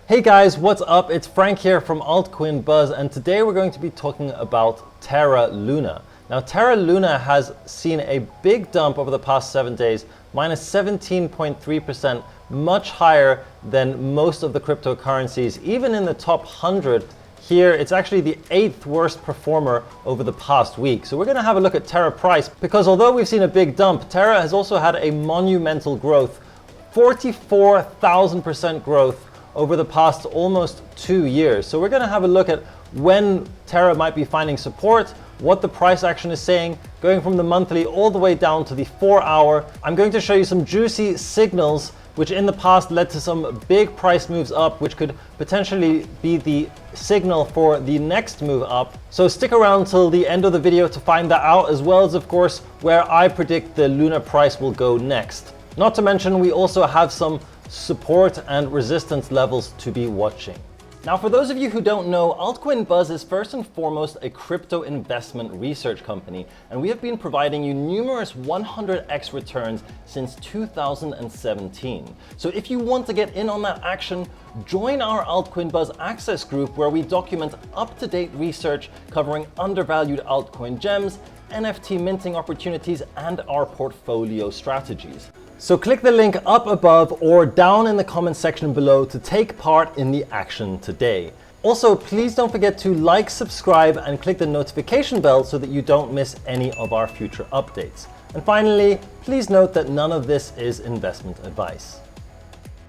Hey guys, what's up? It's Frank here from Altcoin Buzz, and today we're going to be talking about Terra Luna. Now, Terra Luna has seen a big dump over the past 7 days, minus 17.3%, much higher than most of the cryptocurrencies. Even in the top 100 here, it's actually the 8th worst performer over the past week. So we're going to have a look at Terra price, because although we've seen a big dump, Terra has also had a monumental growth, 44,000% growth over the past almost 2 years. So we're going to have a look at when Terra might be finding support, what the price action is saying, going from the monthly all the way down to the 4-hour. I'm going to show you some juicy signals which in the past led to some big price moves up, which could potentially be the signal for the next move up. So stick around till the end of the video to find that out, as well as of course where I predict the Luna price will go next. Not to mention, we also have some support and resistance levels to be watching. Now, for those of you who don't know, Altcoin Buzz is first and foremost a crypto investment research company, and we have been providing you numerous 100x returns since 2017. So if you want to get in on that action, join our Altcoin Buzz access group, where we document up-to-date research covering undervalued altcoin gems, NFT minting opportunities, and our portfolio strategies. So click the link up above or down in the comment section below to take part in the action today. Also, please don't forget to like, subscribe, and click the notification bell so that you don't miss any of our future updates. And finally, please note that none of this is investment advice.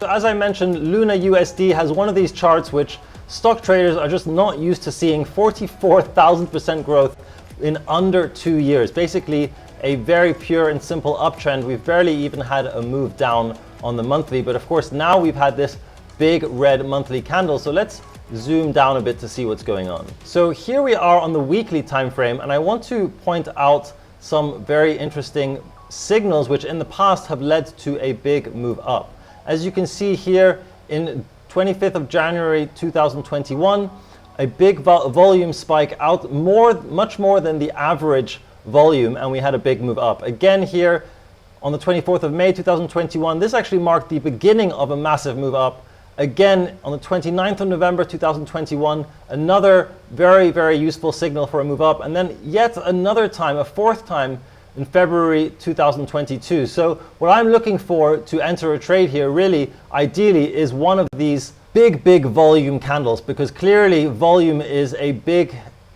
So as I mentioned, Luna USD has one of these charts which stock traders are just not used to seeing. 44,000% growth in under 2 years. Basically, a very pure and simple uptrend. We've barely even had a move down on the monthly, but of course now we've had this big red monthly candle. So let's zoom down a bit to see what's going on. So here we are on the weekly time frame, and I want to point out some very interesting signals which in the past have led to a big move up. As you can see here, in 25th of January 2021, a big volume spike out, much more than the average volume, and we had a big move up. Again here on the 24th of May 2021, this actually marked the beginning of a massive move up. Again on the 29th of November 2021, another very, very useful signal for a move up, and then yet another time, a fourth time in February 2022. So what I'm looking for to enter a trade here, really ideally, is one of these big volume candles, because clearly volume is a big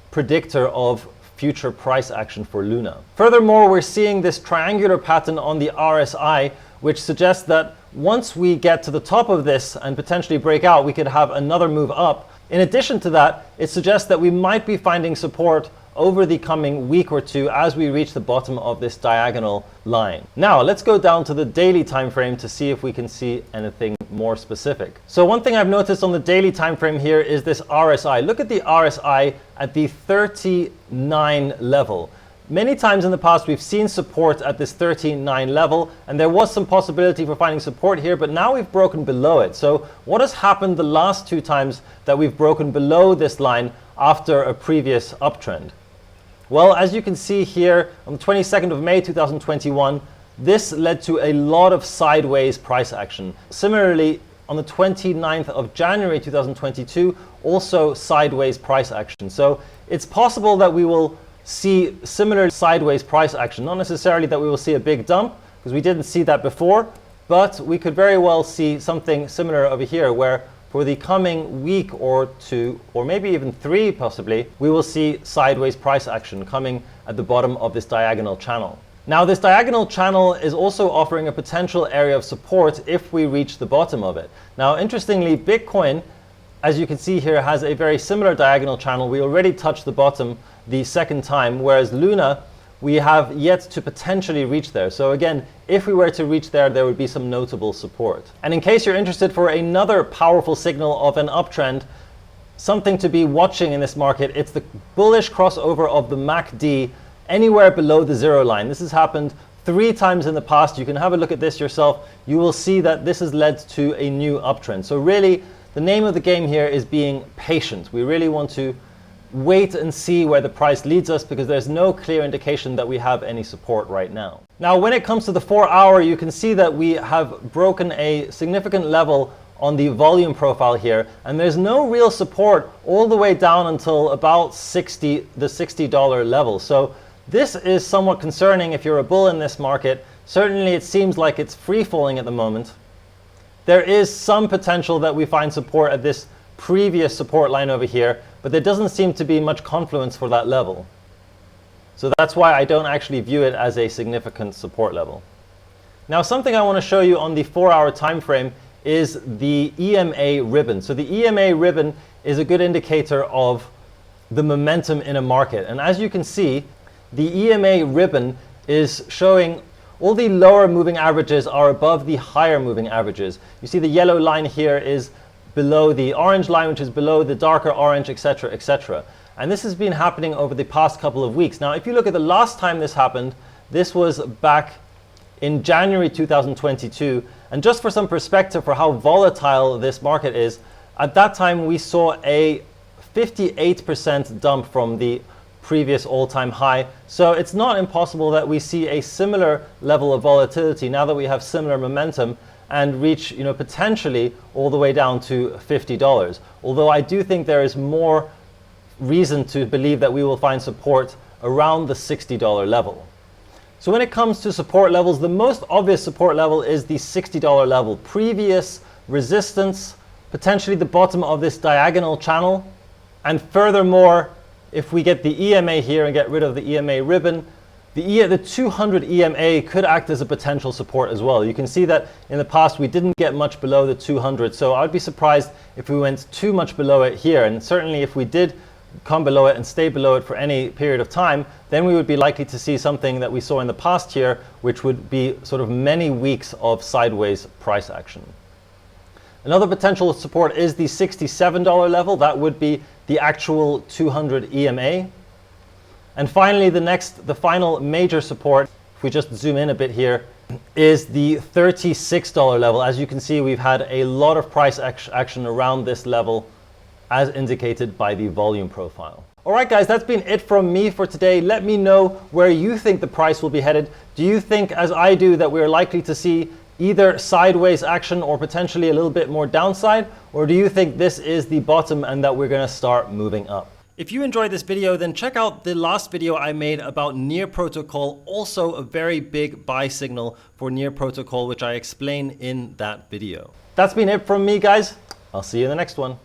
predictor of future price action for Luna. Furthermore, we're seeing this triangular pattern on the RSI, which suggests that once we get to the top of this and potentially break out, we could have another move up. In addition to that, it suggests that we might be finding support over the coming week or two as we reach the bottom of this diagonal line. Now, let's go down to the daily time frame to see if we can see anything more specific. So one thing I've noticed on the daily time frame here is this RSI. Look at the RSI at the 39 level. Many times in the past we've seen support at this 39 level, and there was some possibility for finding support here, but now we've broken below it. So what has happened the last 2 times that we've broken below this line after a previous uptrend? Well, as you can see here, on the 22nd of May 2021, this led to a lot of sideways price action. Similarly, on the 29th of January 2022, also sideways price action. So it's possible that we will see similar sideways price action. Not necessarily that we will see a big dump, because we didn't see that before, but we could very well see something similar over here, where for the coming week or 2, or maybe even 3 possibly, we will see sideways price action coming at the bottom of this diagonal channel. Now, this diagonal channel is also offering a potential area of support if we reach the bottom of it. Now, interestingly, Bitcoin, as you can see here, has a very similar diagonal channel. We already touched the bottom the second time, whereas Luna, we have yet to potentially reach there. So again, if we were to reach there, there would be some notable support. And in case you're interested for another powerful signal of an uptrend, something to be watching in this market, it's the bullish crossover of the MACD anywhere below the 0 line. This has happened 3 times in the past. You can have a look at this yourself. You will see that this has led to a new uptrend. So really, the name of the game here is being patient. We really want to wait and see where the price leads us, because there's no clear indication that we have any support right now. Now, when it comes to the 4-hour, you can see that we have broken a significant level on the volume profile here, and there's no real support all the way down until about the $60 level. So this is somewhat concerning if you're a bull in this market. Certainly it seems like it's free falling at the moment. There is some potential that we find support at this previous support line over here, but there doesn't seem to be much confluence for that level. So that's why I don't actually view it as a significant support level. Now, something I want to show you on the 4-hour time frame is the EMA ribbon. So the EMA ribbon is a good indicator of the momentum in a market. And as you can see, the EMA ribbon is showing all the lower moving averages are above the higher moving averages. You see the yellow line here is below the orange line, which is below the darker orange, etc., etc. And this has been happening over the past couple of weeks. Now, if you look at the last time this happened, this was back in January 2022. And just for some perspective for how volatile this market is, at that time we saw a 58% dump from the previous all-time high. So it's not impossible that we see a similar level of volatility now that we have similar momentum and reach, potentially all the way down to $50. Although I do think there is more reason to believe that we will find support around the $60 level. So when it comes to support levels, the most obvious support level is the $60 level. Previous resistance, potentially the bottom of this diagonal channel. And furthermore, if we get the EMA here and get rid of the EMA ribbon, the 200 EMA could act as a potential support as well. You can see that in the past we didn't get much below the 200, so I'd be surprised if we went too much below it here. And certainly if we did come below it and stay below it for any period of time, then we would be likely to see something that we saw in the past here, which would be sort of many weeks of sideways price action. Another potential support is the $67 level. That would be the actual 200 EMA. And finally, the final major support, if we just zoom in a bit here, is the $36 level. As you can see, we've had a lot of price action around this level, as indicated by the volume profile. All right, guys, that's been it from me for today. Let me know where you think the price will be headed. Do you think, as I do, that we're likely to see either sideways action or potentially a little bit more downside? Or do you think this is the bottom and that we're going to start moving up? If you enjoyed this video, then check out the last video I made about Near Protocol, also a very big buy signal for Near Protocol, which I explain in that video. That's been it from me, guys. I'll see you in the next one.